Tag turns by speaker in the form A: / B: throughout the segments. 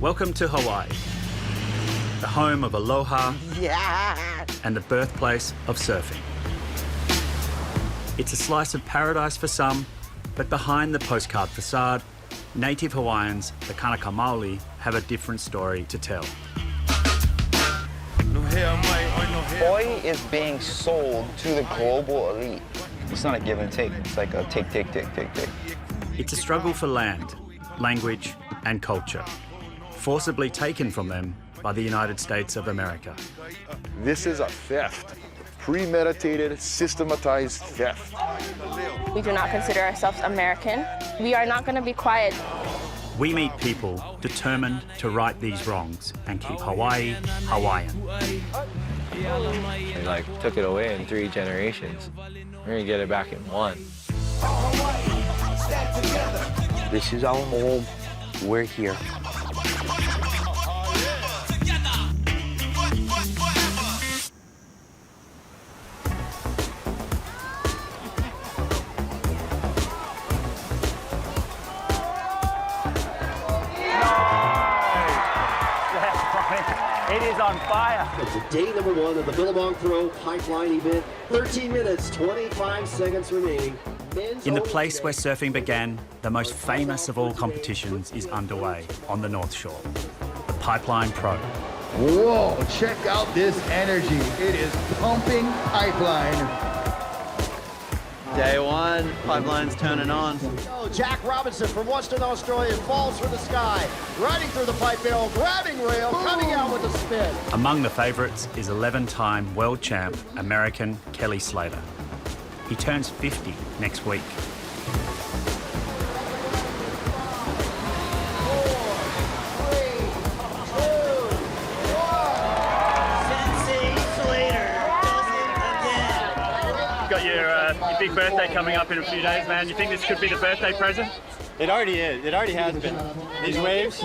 A: Welcome to Hawaii, the home of aloha and the birthplace of surfing. It's a slice of paradise for some, but behind the postcard facade, native Hawaiians, the Kanaka Maoli, have a different story to tell.
B: Hawaii is being sold to the global elite. It's not a give and take, it's like a take.
A: It's a struggle for land, language and culture, forcibly taken from them by the United States of America.
C: This is a theft, premeditated, systematized theft.
D: We do not consider ourselves American. We are not going to be quiet.
A: We meet people determined to right these wrongs and keep Hawaii Hawaiian.
E: They took it away in 3 generations. We're gonna get it back in 1.
B: This is our home. We're here.
A: It is on fire.
F: It's day number 1 of the Billabong Throw Pipeline event. 13 minutes, 25 seconds remaining.
A: In the place where surfing began, the most famous of all competitions is underway on the North Shore, the Pipeline Pro.
G: Whoa, check out this energy. It is pumping pipeline.
H: Day 1, pipeline's turning on.
F: Oh, Jack Robinson from Western Australia falls for the sky, riding through the pipe barrel, grabbing rail, coming out with a spin.
A: Among the favourites is 11-time world champ American Kelly Slater. He turns 50 next week. Got your big birthday coming up in a few days, man. You think this could be the birthday present?
H: It already is. It already has been. These waves.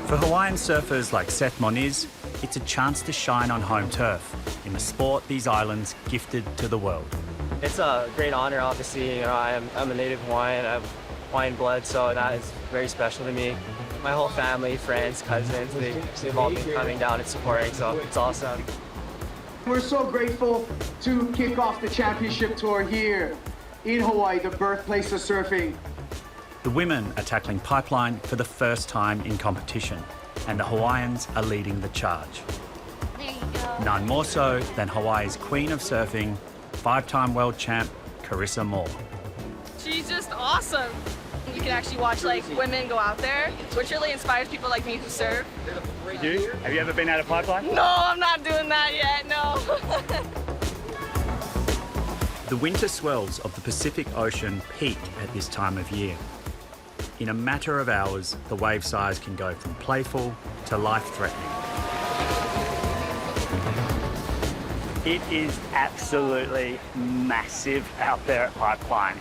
A: For Hawaiian surfers like Seth Moniz, it's a chance to shine on home turf in the sport these islands gifted to the world.
E: It's a great honor, obviously. I'm a native Hawaiian. I have Hawaiian blood, so that is very special to me. My whole family, friends, cousins, they've all been coming down and supporting, so it's awesome.
I: We're so grateful to kick off the championship tour here in Hawaii, the birthplace of surfing.
A: The women are tackling pipeline for the first time in competition, and the Hawaiians are leading the charge.
D: There you go.
A: None more so than Hawaii's queen of surfing, 5-time world champ, Carissa Moore.
D: She's just awesome. You can actually watch women go out there, which really inspires people like me who surf.
A: You? Have you ever been out of pipeline?
D: No, I'm not doing that yet, no.
A: The winter swells of the Pacific Ocean peak at this time of year. In a matter of hours, the wave size can go from playful to life-threatening. It is absolutely massive out there at Pipeline.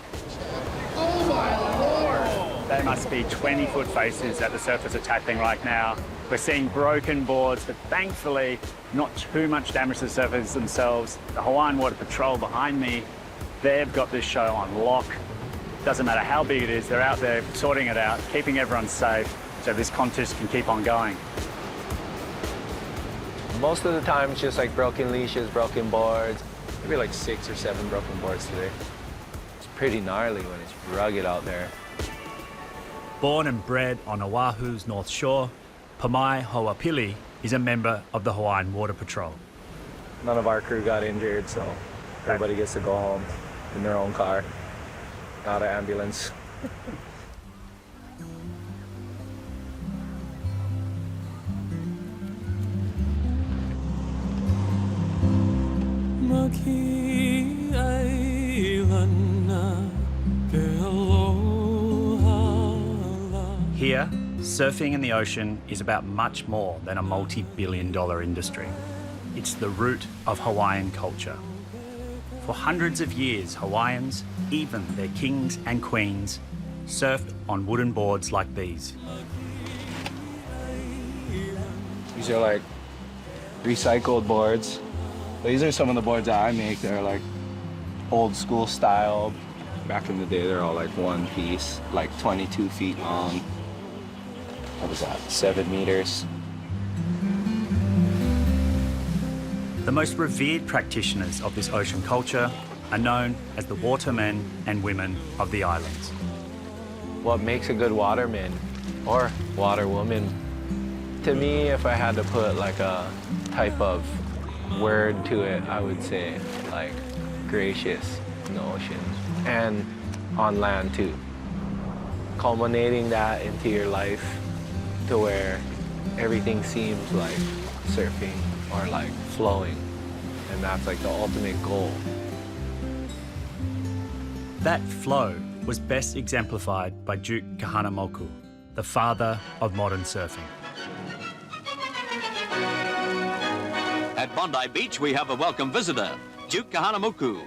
G: Oh my Lord!
A: There must be 20-foot faces that the surfers are tackling right now. We're seeing broken boards, but thankfully not too much damage to the surfers themselves. The Hawaiian Water Patrol behind me, they've got this show on lock. Doesn't matter how big it is, they're out there sorting it out, keeping everyone safe, so this contest can keep on going.
E: Most of the time, it's just broken leashes, broken boards. Maybe 6 or 7 broken boards today. It's pretty gnarly when it's rugged out there.
A: Born and bred on Oahu's North Shore, Pamai Hoapili is a member of the Hawaiian Water Patrol.
E: None of our crew got injured, so everybody gets to go home in their own car, not an ambulance.
A: Here, surfing in the ocean is about much more than a multi-billion-dollar industry. It's the root of Hawaiian culture. For hundreds of years, Hawaiians, even their kings and queens, surfed on wooden boards like these.
E: These are recycled boards. These are some of the boards that I make. They're old school style. Back in the day, they're all one piece, 22 feet long.
B: what was that, 7 meters.
A: The most revered practitioners of this ocean culture are known as the watermen and women of the islands.
J: What makes a good waterman or waterwoman? To me, if I had to put like a type of word to it, I would say like gracious in the ocean and on land too. Culminating that into your life to where everything seems like surfing or like flowing, and that's like the ultimate goal.
A: That flow was best exemplified by Duke Kahanamoku, the father of modern surfing.
K: At Bondi Beach, we have a welcome visitor, Duke Kahanamoku.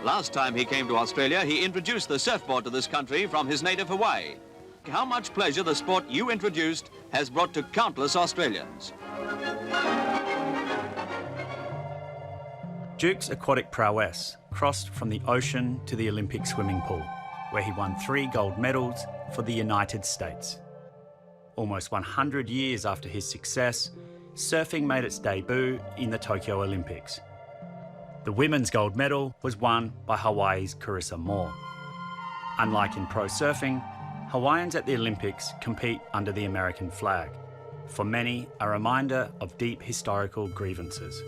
K: Last time he came to Australia, he introduced the surfboard to this country from his native Hawaii. How much pleasure the sport you introduced has brought to countless Australians.
A: Duke's aquatic prowess crossed from the ocean to the Olympic swimming pool, where he won 3 gold medals for the United States. Almost 100 years after his success, surfing made its debut in the Tokyo Olympics. The women's gold medal was won by Hawaii's Carissa Moore. Unlike in pro surfing, Hawaiians at the Olympics compete under the American flag, for many a reminder of deep historical grievances.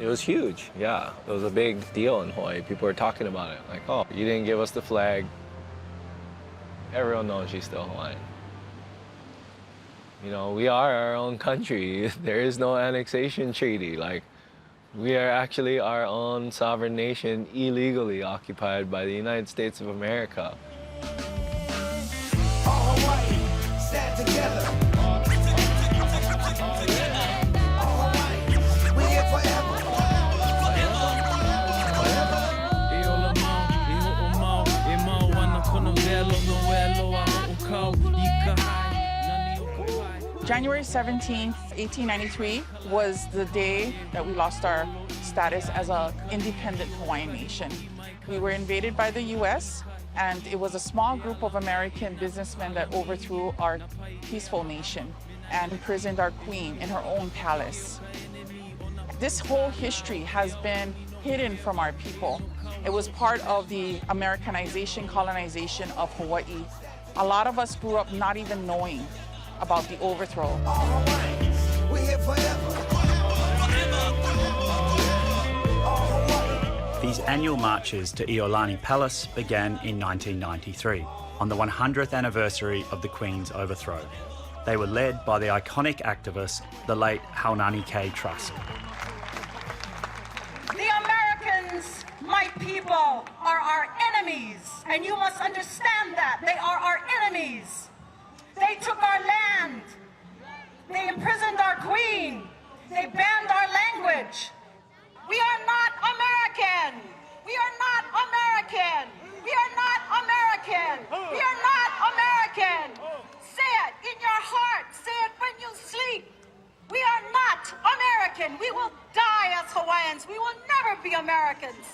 J: It was huge, yeah. It was a big deal in Hawaii. People were talking about it, like, oh, you didn't give us the flag. Everyone knows she's still Hawaiian. You know, we are our own country. There is no annexation treaty. Like, we are actually our own sovereign nation, illegally occupied by the United States of America.
L: All Hawaii, stand together. All Hawaii, we're here forever.
M: January 17th, 1893 was the day that we lost our status as an independent Hawaiian nation. We were invaded by the US, and it was a small group of American businessmen that overthrew our peaceful nation and imprisoned our queen in her own palace. This whole history has been hidden from our people. It was part of the Americanization, colonization of Hawaii. A lot of us grew up not even knowing about the overthrow.
A: These annual marches to Iolani Palace began in 1993, on the 100th anniversary of the Queen's overthrow. They were led by the iconic activist, the late Haunani K. Trusk.
N: The Americans, my people, are our enemies, and you must understand that. They are our enemies. They took our land. They imprisoned our queen. They banned our language. We are not American. We are not American. We are not American. We are not American. Say it in your heart. Say it when you sleep. We are not American. We will die as Hawaiians. We will never be Americans.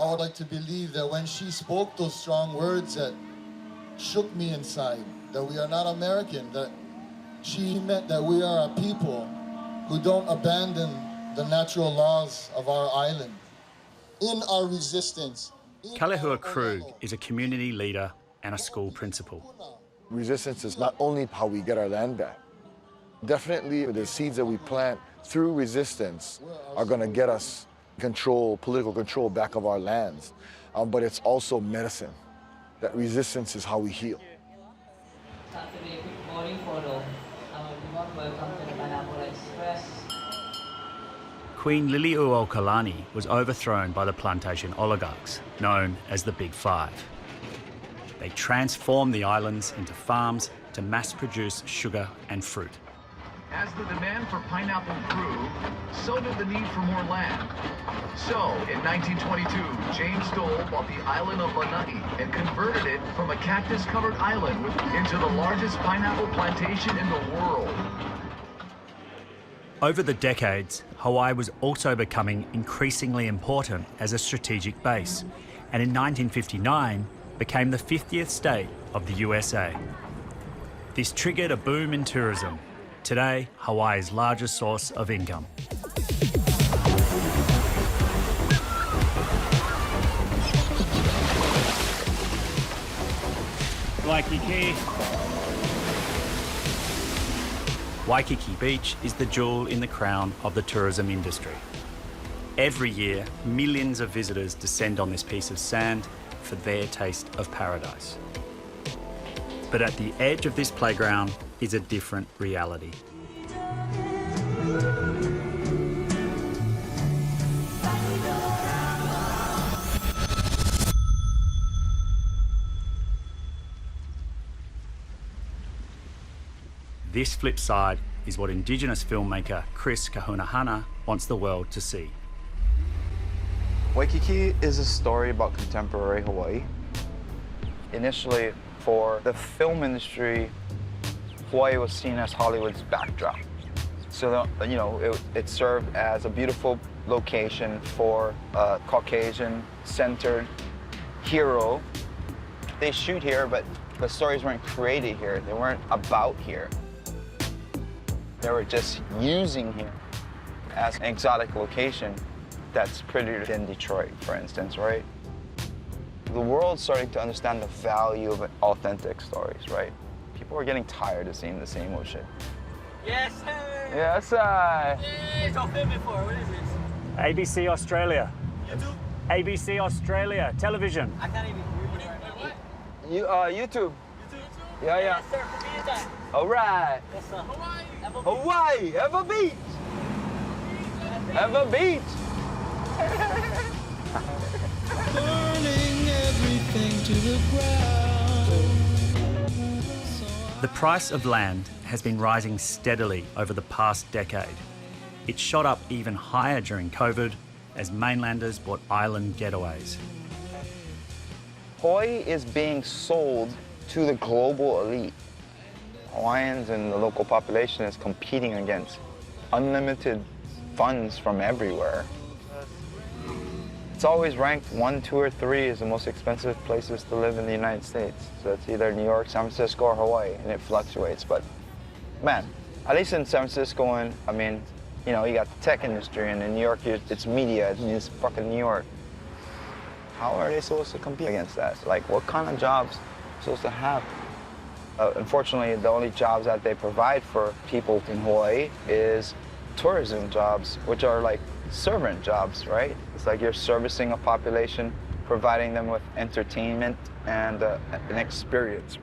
G: I would like to believe that when she spoke those strong words that shook me inside, that we are not American, that she meant that we are a people who don't abandon the natural laws of our island. In our resistance.
A: Kalehua Krug is a community leader and a school principal.
C: Resistance is not only how we get our land back. Definitely the seeds that we plant through resistance are going to get us control, political control back of our lands. But it's also medicine. That resistance is how we heal.
O: Saturday, good morning photo. Welcome to the Pineapple Express.
A: Queen Liliuokalani was overthrown by the plantation oligarchs, known as the Big Five. They transformed the islands into farms to mass produce sugar and fruit.
P: As the demand for pineapple grew, so did the need for more land. So, in 1922, James Dole bought the island of Lanai and converted it from a cactus-covered island into the largest pineapple plantation in the world.
A: Over the decades, Hawaii was also becoming increasingly important as a strategic base, and in 1959 became the 50th state of the USA. This triggered a boom in tourism, today Hawaii's largest source of income. Waikiki. Waikiki Beach is the jewel in the crown of the tourism industry. Every year, millions of visitors descend on this piece of sand for their taste of paradise. But at the edge of this playground is a different reality. This flip side is what Indigenous filmmaker Chris Kahunahana wants the world to see.
B: Waikiki is a story about contemporary Hawaii. Initially, for the film industry, Hawaii was seen as Hollywood's backdrop. So, it served as a beautiful location for a Caucasian-centered hero. They shoot here, but the stories weren't created here. They weren't about here. They were just using here as an exotic location that's prettier than Detroit, for instance, right? The world's starting to understand the value of authentic stories, right? People are getting tired of seeing the same old shit.
Q: Yes, sir!
B: Yes, sir!
Q: It's all filmed before. What is this?
A: ABC Australia.
Q: YouTube?
A: ABC Australia, television.
Q: I can't even read it.
B: YouTube. Yeah, yeah.
Q: Yes, sir. Be that.
B: All right.
Q: Yes, sir.
B: Hawaii, have a beach. Have a beach.
L: Burning everything to the ground.
A: The price of land has been rising steadily over the past decade. It shot up even higher during COVID as mainlanders bought island getaways.
B: Hawaii is being sold to the global elite. Hawaiians and the local population is competing against unlimited funds from everywhere. It's always ranked 1, 2, or 3 as the most expensive places to live in the United States. So it's either New York, San Francisco, or Hawaii, and it fluctuates. But man, at least in San Francisco, and you got the tech industry, and in New York, it's media. It's fucking New York. How are they supposed to compete against that? Like, what kind of jobs are they supposed to have? Unfortunately, the only jobs that they provide for people in Hawaii is tourism jobs, which are like servant jobs, right? It's like you're servicing a population, providing them with entertainment and an experience.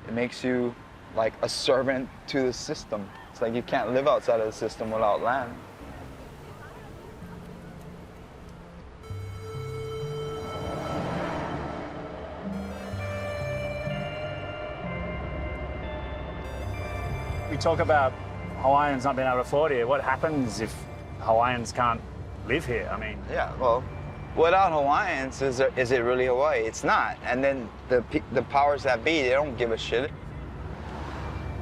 B: It makes you like a servant to the system. It's like you can't live outside of the system without land.
A: We talk about Hawaiians not being able to afford here. What happens if Hawaiians can't live here? I mean...
B: Yeah, well, without Hawaiians, is it really Hawaii? It's not. And then the powers that be, they don't give a shit.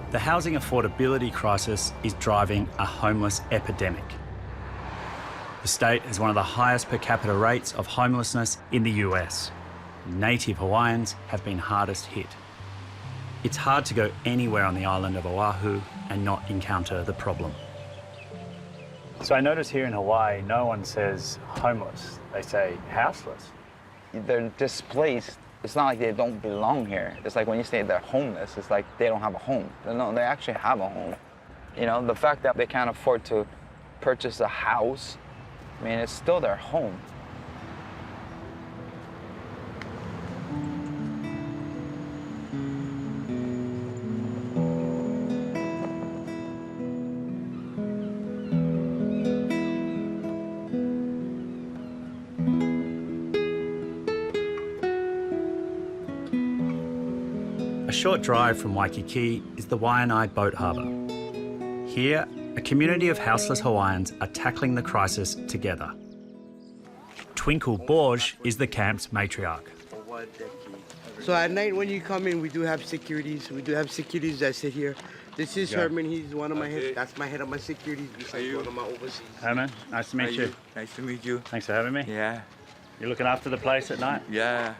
A: The housing affordability crisis is driving a homeless epidemic. The state has one of the highest per capita rates of homelessness in the US. Native Hawaiians have been hardest hit. It's hard to go anywhere on the island of Oahu and not encounter the problem. So I notice here in Hawaii, no one says homeless. They say houseless.
B: They're displaced. It's not like they don't belong here. It's like when you say they're homeless, it's like they don't have a home. No, they actually have a home. The fact that they can't afford to purchase a house, I mean, it's still their home.
A: A short drive from Waikiki is the Waianae Boat Harbour. Here, a community of houseless Hawaiians are tackling the crisis together. Twinkle Borge is the camp's matriarch.
R: So at night when you come in, we do have securities. We do have securities that sit here This is Herman. He's one of my head. That's my head of my security. He's one of my overseas.
A: Herman, nice to meet you.
R: Nice to meet you.
A: Thanks for having me.
R: Yeah.
A: You looking after the place at night?
R: Yeah.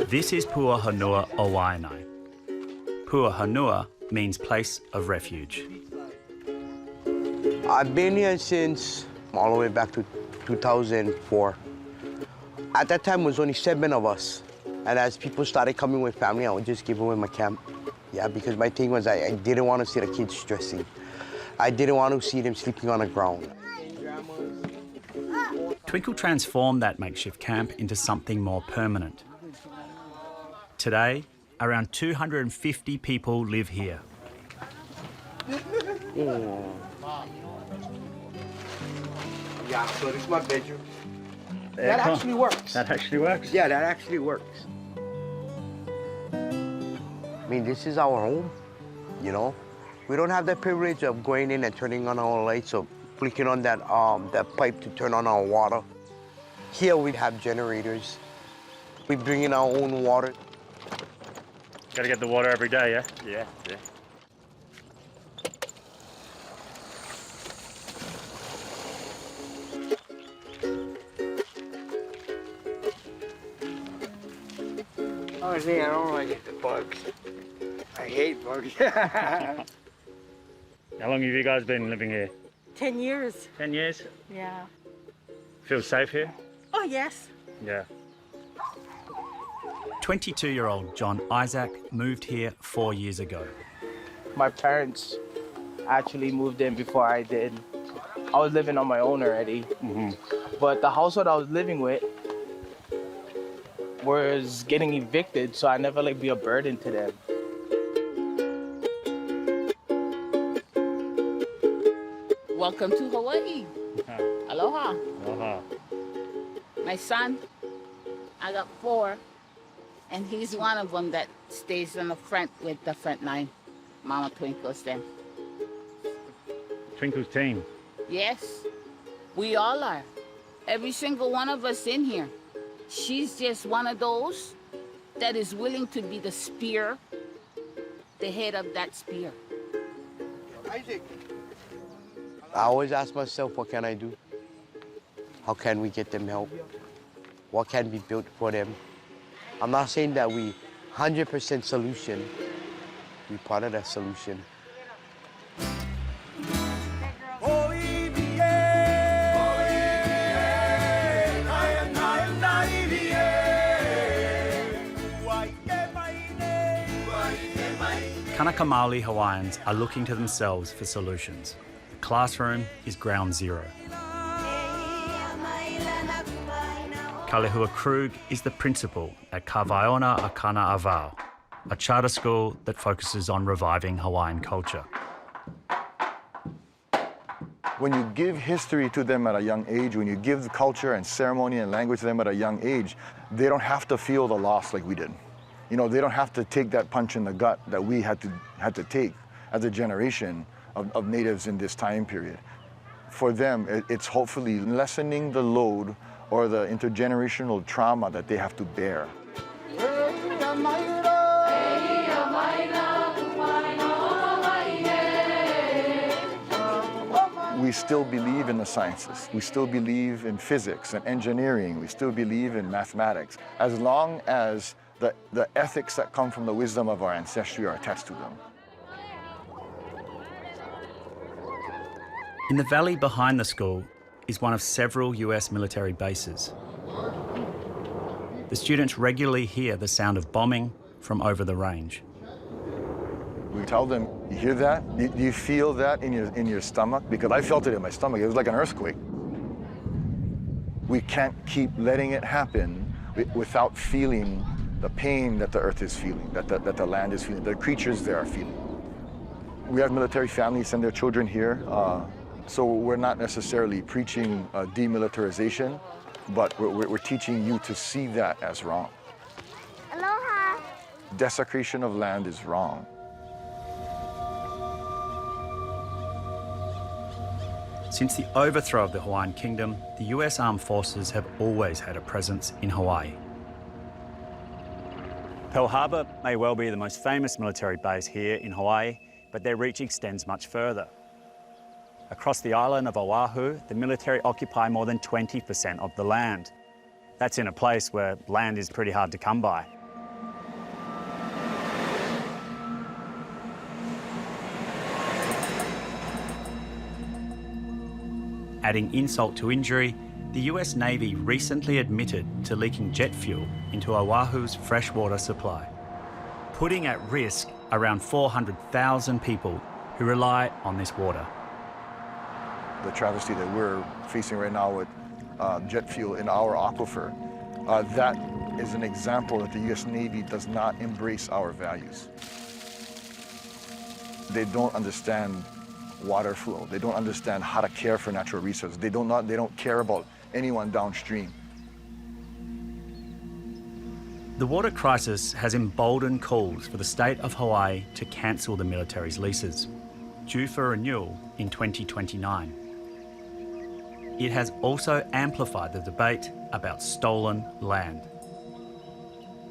A: This is Puʻuloa Owaianai. Puʻuloa means place of refuge.
R: I've been here since all the way back to 2004. At that time, it was only 7 of us. And as people started coming with family, I would just give away my camp. Yeah, because my thing was I didn't want to see the kids stressing. I didn't want to see them sleeping on the ground.
A: Twinkle transformed that makeshift camp into something more permanent. Today, around 250 people live here.
R: Yeah, so this is my bedroom.
A: That
R: actually works.
A: That actually works?
R: Yeah, that actually works. I mean, this is our home, you know? We don't have the privilege of going in and turning on our lights or flicking on that pipe to turn on our water. Here we have generators. We bring in our own water.
A: Gotta get the water every day, yeah?
R: Yeah.
Q: Oh, see, I don't like the bugs. I hate bugs.
A: How long have you guys been living here?
S: 10 years.
A: 10 years?
S: Yeah.
A: Feel safe here?
S: Oh, yes.
A: Yeah. 22-year-old John Isaac moved here 4 years ago.
T: My parents actually moved in before I did. I was living on my own already. But the household I was living with was getting evicted, so I never be a burden to them.
U: Welcome to Hawaii. Aloha.
A: Aloha.
U: My son, I got 4, and he's one of them that stays in the front with the front line. Mama Twinkle's them.
A: Twinkle's team?
U: Yes, we all are. Every single one of us in here. She's just one of those that is willing to be the spear, the head of that spear.
R: Isaac. I always ask myself, what can I do? How can we get them help? What can be built for them? I'm not saying that we 100% solution. We're part of that solution.
A: Kanaka Maoli Hawaiians are looking to themselves for solutions. The classroom is ground zero. Kalehua Krug is the principal at Kawaiona Akana Avao, a charter school that focuses on reviving Hawaiian culture.
C: When you give history to them at a young age, when you give culture and ceremony and language to them at a young age, they don't have to feel the loss like we did. You know, they don't have to take that punch in the gut that we had to take as a generation of natives in this time period. For them, it's hopefully lessening the load or the intergenerational trauma that they have to bear. We still believe in the sciences. We still believe in physics and engineering. We still believe in mathematics, as long as the ethics that come from the wisdom of our ancestry are attached to them.
A: In the valley behind the school is one of several US military bases. The students regularly hear the sound of bombing from over the range.
C: We tell them, you hear that? Do you feel that in your stomach? Because I felt it in my stomach. It was like an earthquake. We can't keep letting it happen without feeling the pain that the earth is feeling, that the land is feeling, the creatures there are feeling. We have military families send their children here, so we're not necessarily preaching demilitarization, but we're teaching you to see that as wrong.
V: Aloha.
C: Desecration of land is wrong.
A: Since the overthrow of the Hawaiian Kingdom, the US Armed Forces have always had a presence in Hawaii. Pearl Harbor may well be the most famous military base here in Hawaii, but their reach extends much further. Across the island of Oahu, the military occupy more than 20% of the land. That's in a place where land is pretty hard to come by. Adding insult to injury, the US Navy recently admitted to leaking jet fuel into Oahu's freshwater supply, putting at risk around 400,000 people who rely on this water.
C: The travesty that we're facing right now with jet fuel in our aquifer, that is an example that the US Navy does not embrace our values. They don't understand water flow. They don't understand how to care for natural resources. They don't care about anyone downstream.
A: The water crisis has emboldened calls for the state of Hawaii to cancel the military's leases, due for renewal in 2029. It has also amplified the debate about stolen land.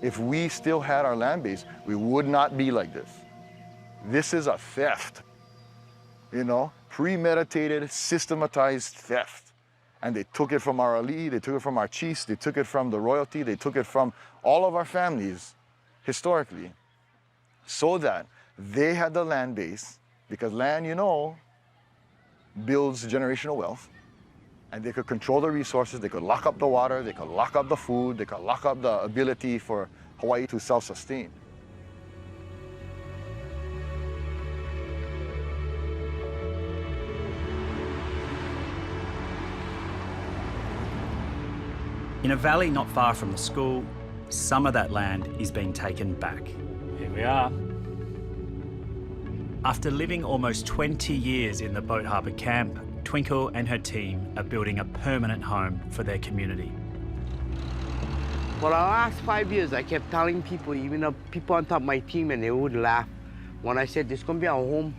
C: If we still had our land base, we would not be like this. This is a theft. You know, premeditated, systematized theft. And they took it from our ali, they took it from our chiefs, they took it from the royalty, they took it from all of our families, historically, so that they had the land base, because land, you know, builds generational wealth, and they could control the resources, they could lock up the water, they could lock up the food, they could lock up the ability for Hawaii to self-sustain.
A: In a valley not far from the school, some of that land is being taken back. Here we are. After living almost 20 years in the Boat Harbour camp, Twinkle and her team are building a permanent home for their community.
R: For the last 5 years, I kept telling people, even the people on top of my team, and they would laugh when I said, this is gonna be our home.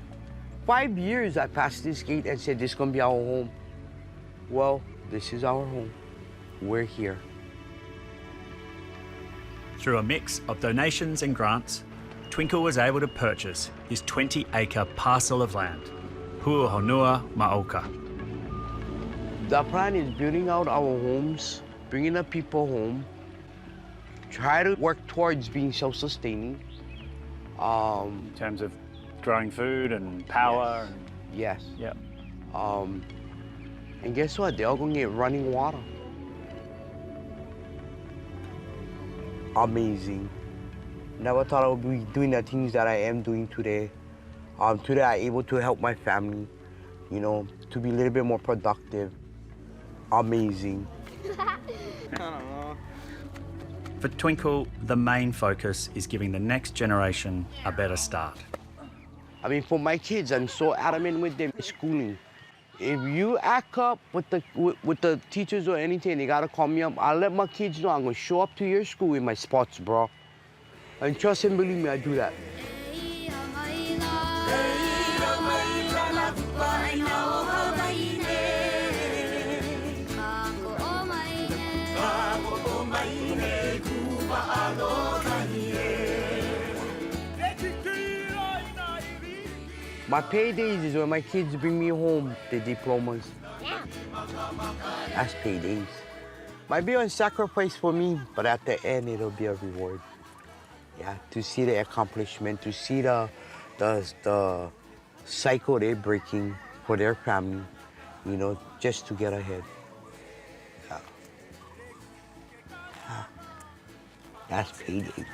R: 5 years I passed this gate and said, this is gonna be our home. Well, this is our home. We're here.
A: Through a mix of donations and grants, Twinkle was able to purchase his 20-acre parcel of land, Puʻuloa Mauka.
R: The plan is building out our homes, bringing the people home, try to work towards being self-sustaining.
A: In terms of growing food and power?
R: Yes.
A: Yep.
R: And guess what? They're all going to get running water. Amazing. Never thought I would be doing the things that I am doing today. Today I'm able to help my family, you know, to be a little bit more productive. Amazing.
A: For Twinkle, the main focus is giving the next generation a better start.
R: I mean, for my kids, I'm so adamant with them schooling. If you act up with the teachers or anything, they gotta call me up. I'll let my kids know I'm gonna show up to your school in my spots, bro. And trust and believe me, I do that. My paydays is when my kids bring me home the diplomas. That's paydays. Might be a sacrifice for me, but at the end, it'll be a reward. Yeah, to see the accomplishment, to see the cycle they're breaking for their family, you know, just to get ahead. Yeah. Yeah. That's paydays.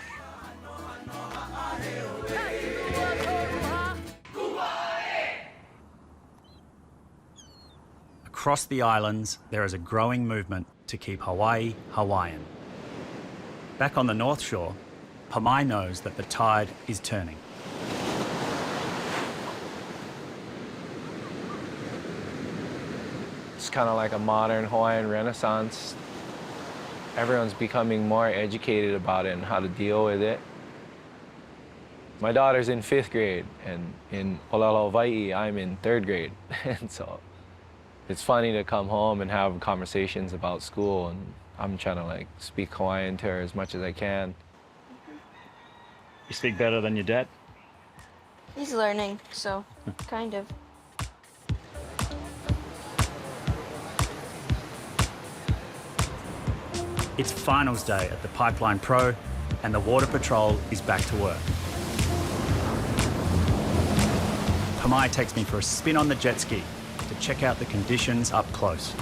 A: Across the islands, there is a growing movement to keep Hawaii Hawaiian. Back on the North Shore, Pamai knows that the tide is turning.
J: It's kind of like a modern Hawaiian Renaissance. Everyone's becoming more educated about it and how to deal with it. My daughter's in 5th grade, and in Puʻuloa, Hawaii, I'm in 3rd grade. And so it's funny to come home and have conversations about school, and I'm trying to like speak Hawaiian to her as much as I can.
A: You speak better than your dad?
F: He's learning, so kind of.
A: It's finals day at the Pipeline Pro, and the Water Patrol is back to work. Pamai takes me for a spin on the jet ski to check out the conditions up close.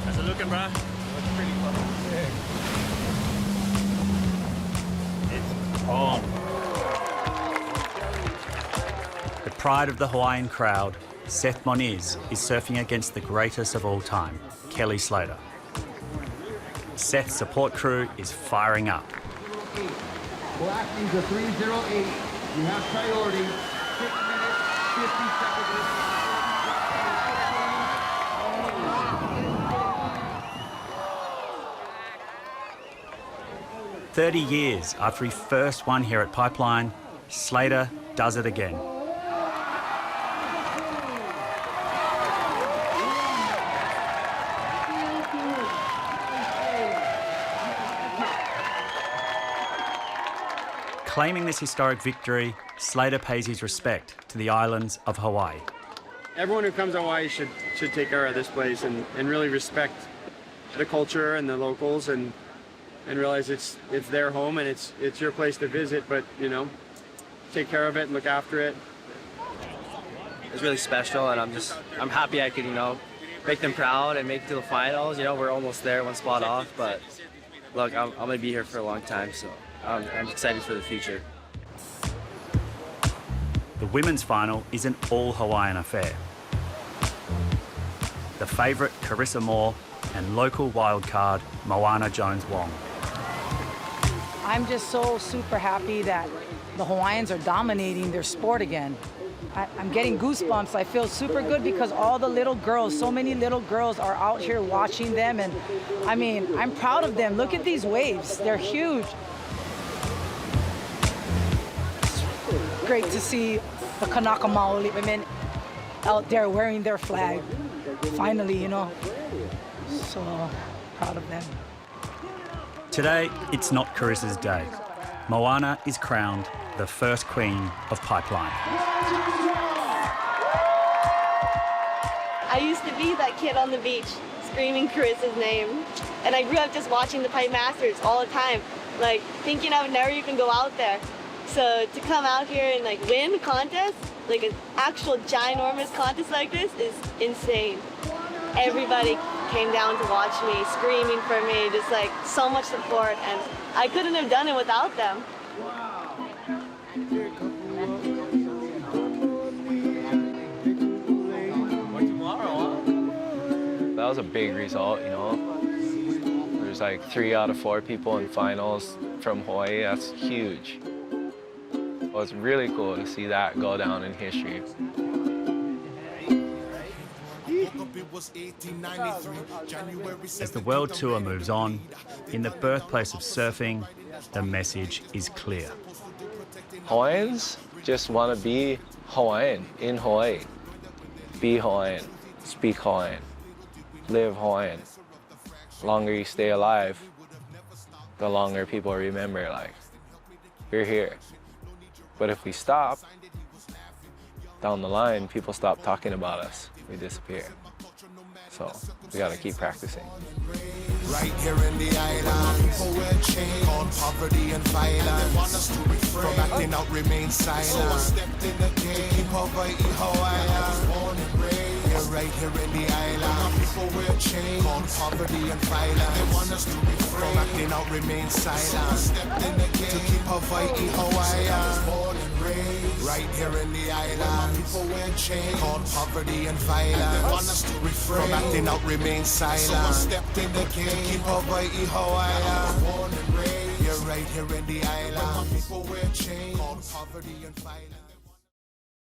A: How's it looking, bro? Looks pretty fucking sick. It's on. The pride of the Hawaiian crowd, Seth Moniz is surfing against the greatest of all time, Kelly Slater. Seth's support crew is firing up.
I: Black needs a 308. You have priority. 6 minutes, 50 seconds.
A: 30 years after he first won here at Pipeline, Slater does it again. Claiming this historic victory, Slater pays his respect to the islands of Hawaii.
H: Everyone who comes to Hawaii should take care of this place and really respect the culture and the locals and realize it's their home and it's your place to visit, but you know, take care of it and look after it.
E: It's really special, and I'm happy I could, you know, make them proud and make it to the finals. You know, we're almost there, one spot off, but look, I'm gonna be here for a long time, so I'm excited for the future.
A: The women's final is an all-Hawaiian affair. The favourite, Carissa Moore, and local wildcard, Moana Jones-Wong.
W: I'm just so super happy that the Hawaiians are dominating their sport again. I'm getting goosebumps. I feel super good because all the little girls, so many little girls are out here watching them, and I mean, I'm proud of them. Look at these waves, they're huge. It's great to see the Kanaka Maoli women out there wearing their flag. Finally, you know, so proud of them.
A: Today, it's not Carissa's day. Moana is crowned the first queen of Pipeline.
X: I used to be that kid on the beach screaming Carissa's name. And I grew up just watching the Pipe Masters all the time, like thinking I would never even go out there. So to come out here and like win a contest, like an actual ginormous contest like this is insane. Everybody came down to watch me, screaming for me, just like so much support, and I couldn't have done it without them.
J: That was a big result, you know. There's like 3 out of 4 people in finals from Hawaii. That's huge. It was really cool to see that go down in history.
A: As the world tour moves on, in the birthplace of surfing, the message is clear.
J: Hawaiians just want to be Hawaiian in Hawaii. Be Hawaiian, speak Hawaiian, live Hawaiian. The longer you stay alive, the longer people remember, like, we're here. But if we stop, down the line, people stop talking about us. We disappear. So we gotta keep practicing.
L: Right here in the island, people wear chains, called poverty and violence. They want us to refrain from acting out, remain silent. So I stepped in the game to keep Hawaii Hawaiian. I was born and raised here, right here in the island. People wear chains, called poverty and violence. They want us to refrain from acting out, remain silent. So I stepped in the game to keep Hawaii Hawaiian. I was born and raised right here in the island. People wear chains, called poverty and violence. They want us to refrain from acting out, remain silent. So I stepped in the game. Keep Hawaii Hawaiian. Born and raised, you're right here in the island. People wear chains, called poverty and violence.